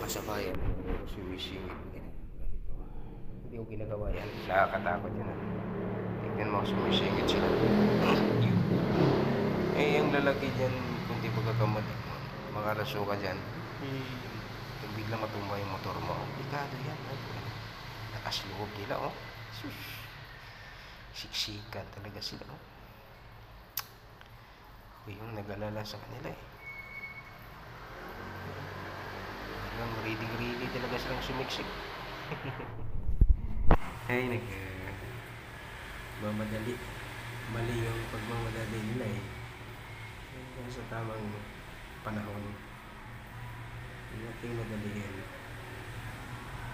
kasabayan ko sumisingit. Hindi ko ginagawa yan. Nakakatakot yan. Tignan mo, sumisingit sila. Eh, yung lalaki dyan, kung di pagkakamali, makaraso ka dyan, biglang matumba yung motor mo. Delikado yan. Nakasloob nila, oh. Sus. Siksikan talaga sila, oh. Yung nag-alala sa kanila, eh. Biglang ready talaga silang sumiksik. Ay, mamadali. Mali yung pagmamadali nila, eh. Sa tamang panahon. Hindi natin madaliin.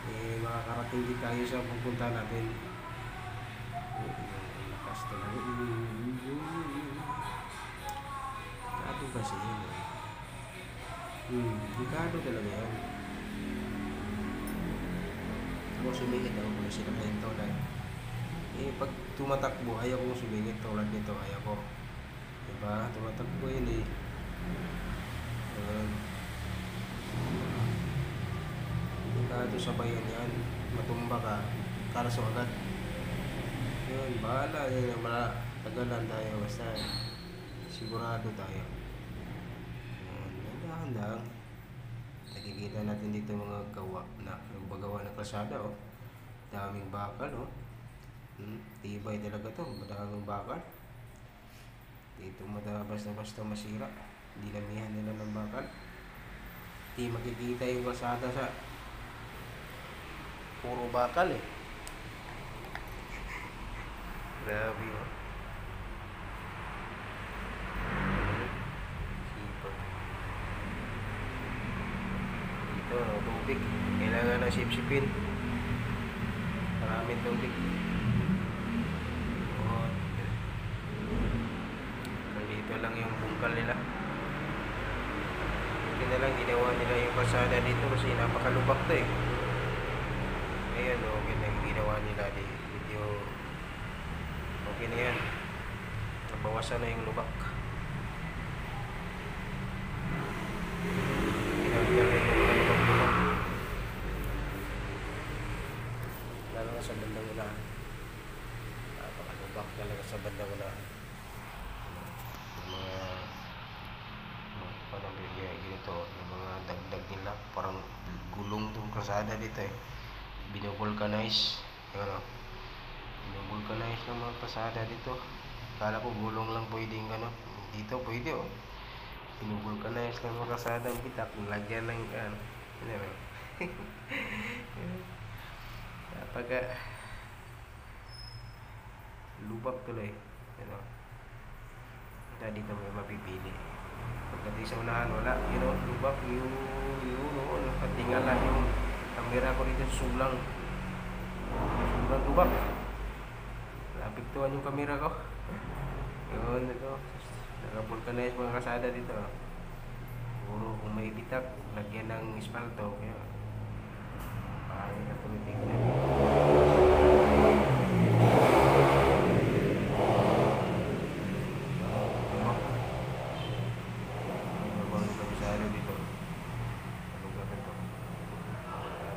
Eh, makakarating din tayo sa pupunta natin. Ang lakas talaga. Delikado kasi yun, eh. Delikado talaga yan. Ako sumingit ako kung sila kayong tulad. Eh, pag tumatakbo, ayaw kong sumingit tulad nito, ayaw ko. Diba? Tumatakbo yun, eh. Delikado sa bayan yan. Matumba ka, karaso agad. Yun, bahala. Tagalan tayo, basta sigurado tayo. Dahan-dahan. Nakikita natin dito mga gawa na yung bagawa ng kalsada, oh. Daming bakal, oh. Tibay talaga to, madaming bakal. Dito basta masira. Dinamihan nila ng bakal. Di makikita yung kalsada sa puro bakal, eh. Grabe, oh. Dito, no, tubig. Kailangan na sipsipin. Maraming tubig. Dito lang yung bungkal nila. Hindi na lang ginawa nila yung kalsada dito kasi napakalubak to, eh. Ayan, okay na yung ginawa nila dito. Okay na yan. Nabawasan na yung lubak. Ginagyan na yung kalubak-lubak. Lalo na sa bandang unahan. Napakalubak talaga sa bandang unahan. Ganito, yung mga dagdag nila, parang gulong itong kalsada dito, eh. Binuvulcanize. Yun, oh. Binuvulcanize ng mga kalsada dito. Kala ko gulong lang pwedeng gano'n. Dito pwede, oh. Binuvulcanize ng mga kalsada ng bitak. Lagyan ng ano. Napaka lubak tuloy. Ano? Dito may mapipili. Pagdating sa unahan, wala. You know, lubak. Nakatingala yung kamera ko dito. Sulang lubak. Napiktuhan yung kamera ko. Yun, ito. Naka-vulcanize mga kasada dito. Puro kung may bitak, lagyan ng espalto. Kaya, parang na tumitig na.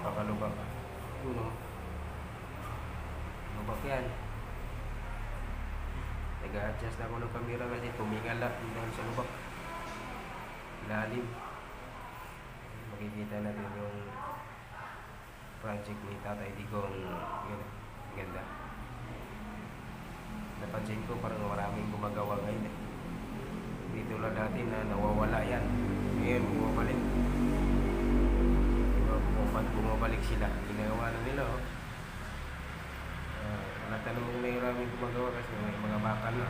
Napakalubak. Lubak yan. Nag-a-adjust na ako ng camera kasi tumingala dahil sa lubak. Lalim. Makikita natin yung project ni Tatay Digong. Yun, ganda. Napansin ko parang maraming gumagawa ngayon, eh. Dito lang dati na nawawala yan. Ngayon, bumabalik. Bumabalik sila. Ginagawa na nila, oh. Natanong may maraming gumagawa kasi may mga bakal na.